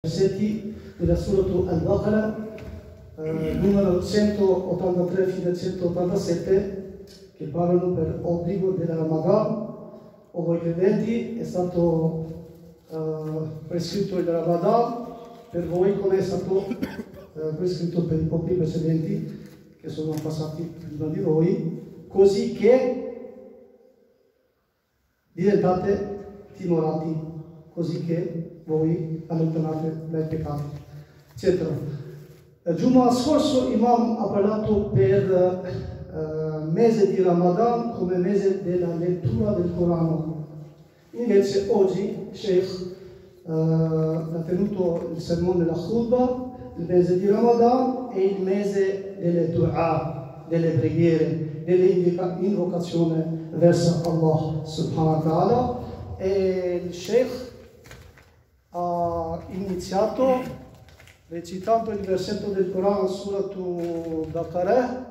versetti della Surah Al-Baqarah, numero 183 fino al 187, che parlano per obbligo del Ramadan. O voi credenti, è stato prescritto il Ramadan per voi come è stato prescritto per i popoli precedenti che sono passati prima di voi, così che diventate timorati, così che voi allontanate dai peccati, eccetera. Giumma scorso Imam ha parlato per mese di Ramadan come mese della lettura del Corano. Invece oggi Sheikh ha tenuto il sermone della Khutbah. Il mese di Ramadan è il mese delle dua, delle preghiere, delle invocazioni verso Allah subhanahu wa ta'ala. E il Sheikh ha iniziato recitando il versetto del Corano Surah Al-Baqarah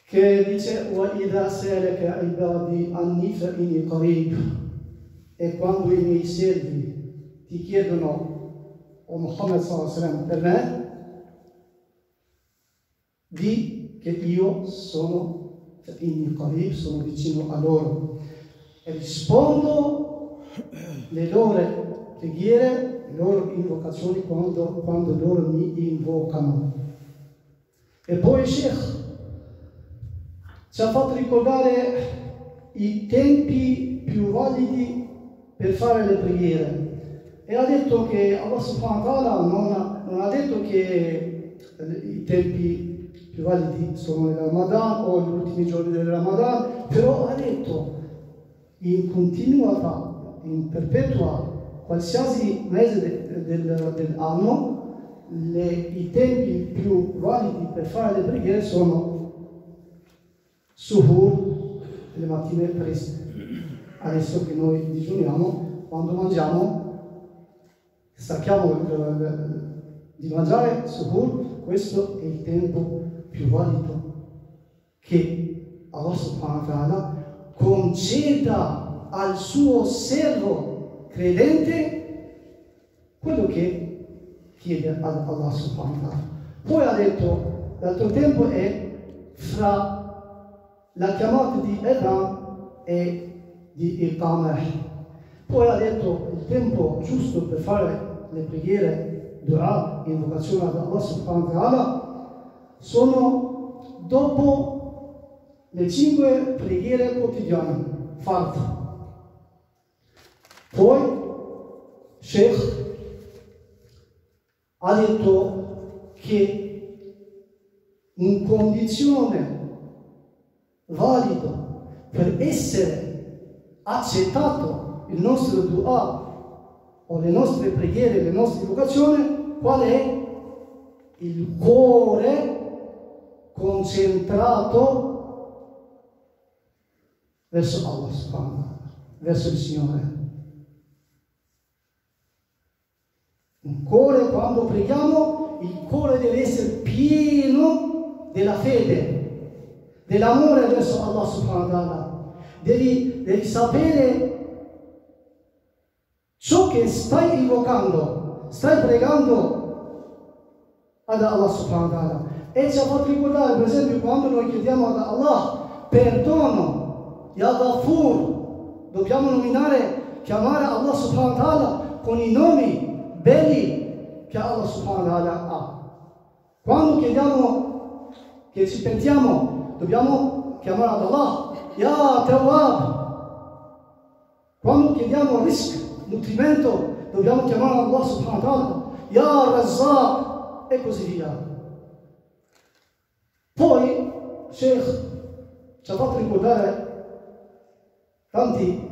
che dice وَإِذَا سَأَلَكَ عِبَادِي عَنِّي فَإِنِّي قَرِيبٌ. E quando i miei servi ti chiedono, o Muhammad sallallahu alaihi wasallam, per me, di che io sono فَإِنِّي قَرِيبٌ, sono vicino a loro e rispondo le loro preghiere, le loro invocazioni quando loro mi invocano. E poi il Sheikh ci ha fatto ricordare i tempi più validi per fare le preghiere e ha detto che Allah subhanahu wa ta'ala non ha detto che i tempi più validi sono il Ramadan o gli ultimi giorni del Ramadan, però ha detto in continuità, in perpetua, qualsiasi mese dell'anno, i tempi più validi per fare le preghiere sono Suhur, le mattine presto. Adesso che noi digiuniamo, quando mangiamo, stacchiamo di mangiare Suhur, questo è il tempo più valido che Allah subhanahu wa ta'ala conceda al suo servo credente quello che chiede ad Allah subhanahu wa ta'ala. Poi ha detto, l'altro tempo è fra la chiamata di Adhan e di Iqamah. Poi ha detto il tempo giusto per fare le preghiere, dua, invocazione ad Allah subhanahu wa ta'ala sono dopo le 5 preghiere quotidiane, fard. Poi Sheikh ha detto che in condizione valido per essere accettato il nostro dua o le nostre preghiere, le nostre invocazioni, qual è? Il cuore concentrato verso Allah subhanahu wa ta'ala, verso il Signore. Un cuore, quando preghiamo, il cuore deve essere pieno della fede, dell'amore verso Allah subhanahu wa ta'ala. Devi sapere ciò che stai invocando, stai pregando ad Allah subhanahu wa ta'ala. E ci ha fatto ricordare, per esempio, quando noi chiediamo ad Allah perdono, Ya Ghafur, dobbiamo chiamare Allah subhanahu wa ta'ala con i nomi belli che Allah subhanahu wa ta'ala ha. Quando chiediamo che ci pentiamo, dobbiamo chiamare ad Allah, Ya Tawwab. Quando chiediamo rizq, nutrimento, dobbiamo chiamare Allah subhanahu wa ta'ala, Ya Razzaq, e così via. Poi Sheikh ci ha fatto ricordare tanti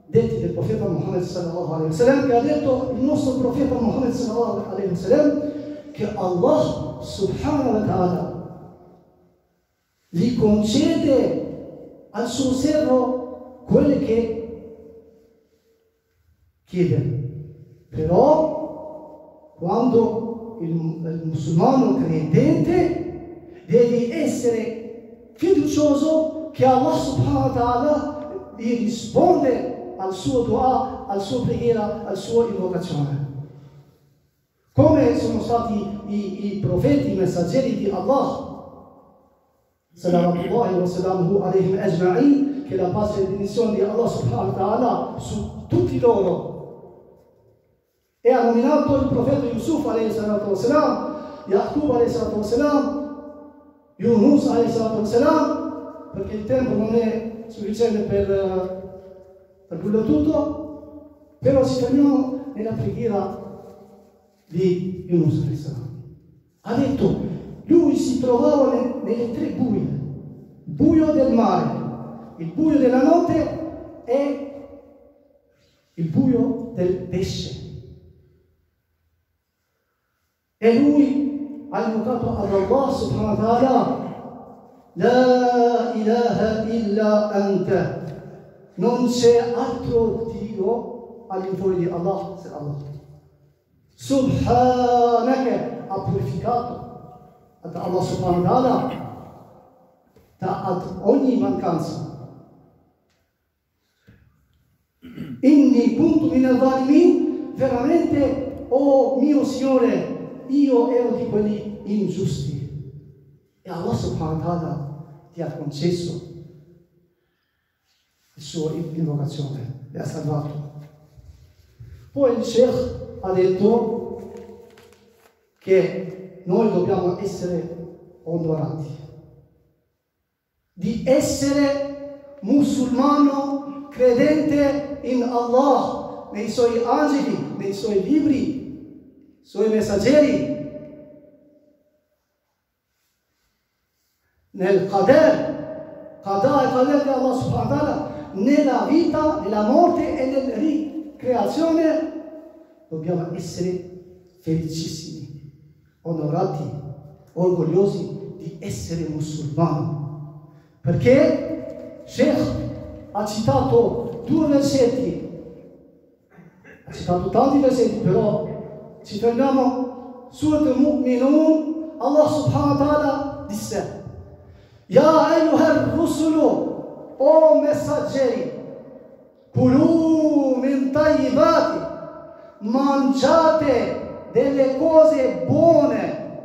detti del profeta Muhammad sallallahu alaihi wasallam, che ha detto il nostro profeta Muhammad sallallahu alaihi wasallam che Allah subhanahu wa ta'ala gli concede al suo servo quelle che chiede. Però quando il musulmano credente deve essere fiducioso che Allah subhanahu wa ta'ala gli risponde al suo dua, al suo preghiera, al suo invocazione. come sono stati i profeti, i messaggeri di Allah. Salawatullahi wa salamuhu alayhim ajma'in, che la pace e benedizione di Allah subhanahu wa ta'ala su tutti loro. E ha nominato il profeta Yusuf alayhi salatu wa salam, Yaqub alayhi salatu wa salam, Yunus alayhi salatu wa salam, perché il tempo non è sufficiente per quello tutto, però ci fermiamo nella preghiera di Yunus alayhi salam. Ha detto, lui si trovava nelle tre buie, il buio del mare, il buio della notte e il buio del pesce. E lui ha invocato ad Allah subhanahu wa ta'ala, La ilaha illa anta, non c'è altro Dio all'infuori di Allah se Allah. Subhanaka, ha purificato ad Allah subhanahu wa ta'ala da ogni mancanza. Inni kuntu min al-zalimin, veramente, oh mio Signore, io ero di quelli ingiusti. E Allah subhanahu wa ta'ala ti ha concesso la sua invocazione, ti ha salvato. Poi il Sheikh ha detto che noi dobbiamo essere onorati di essere musulmano credente in Allah, nei suoi angeli, nei suoi libri, suoi messaggeri, nel Qadar e Qadar di Allah subhanahu wa ta'ala, nella vita, nella morte e nella ricreazione. Dobbiamo essere felicissimi, onorati, orgogliosi di essere musulmani. Perché Sheikh ha citato due versetti, ha citato tanti versetti, però ci fermiamo. Surat al-Mu'minun, Allah subhanahu wa ta'ala disse, Ya ayyuhar rusulu, o messaggeri, kulu min tayyibati, mangiate delle cose buone,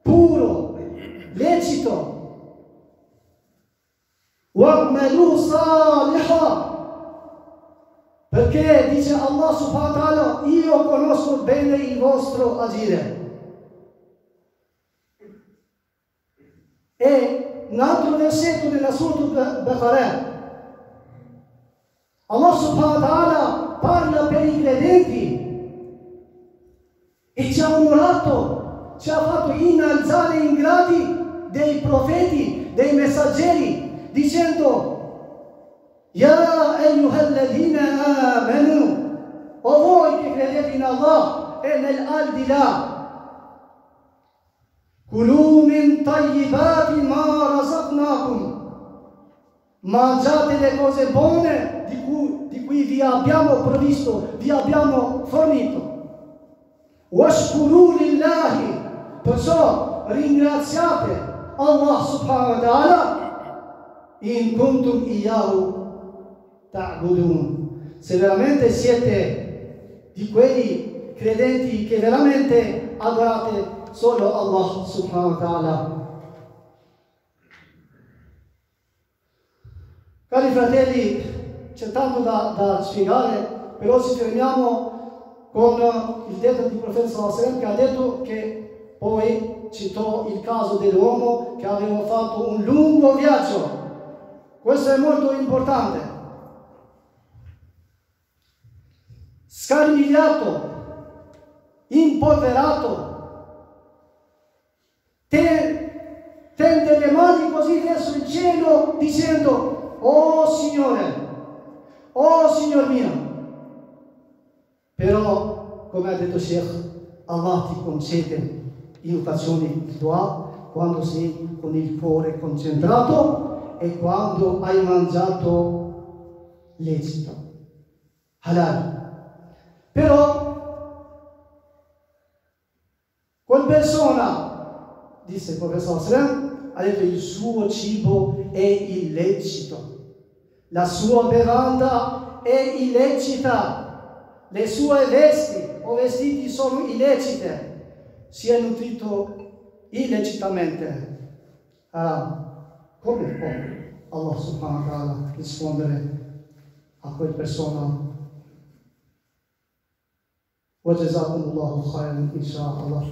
puro, lecito, wa'malu saliha, perché dice Allah subhanahu wa ta'ala, io conosco bene il vostro agire. E un altro versetto della Surah Al-Baqarah, Allah subhanahu wa ta'ala parla per i credenti e ci ha onorato, ci ha fatto innalzare in gradi dei profeti, dei messaggeri, dicendo, Ya ayyuhalladhina amanu, o voi che credete in Allah e nell'aldilà, Kulu min tayyibati ma razaqnakum, mangiate le cose buone di cui vi abbiamo provvisto, vi abbiamo fornito. Washkuru lillahi, perciò ringraziate Allah subhanahu wa ta'ala in kuntum iyyahu ta'budun, se veramente siete di quei credenti che veramente adorate solo Allah subhanahu wa ta'ala. Cari fratelli, c'è tanto da spiegare, però ci fermiamo con il detto del profeta sallallahu alaihi wasallam, che ha detto che poi citò il caso dell'uomo che aveva fatto un lungo viaggio. Questo è molto importante. Scarmigliato, impolverato, tende le mani così verso il cielo dicendo, oh Signore, oh Signor mio. Però, come ha detto Sheikh, Allah ti concede in occasioni di dua quando sei con il cuore concentrato e quando hai mangiato lecito, halal. Però quella persona, disse il professor Salem, ha detto il suo cibo è illecito, la sua bevanda è illecita, le sue vesti o vestiti sono illeciti, si è nutrito illecitamente, come può Allah subhanahu wa ta'ala rispondere a quella persona? وجزاكم الله خيرا إن شاء الله.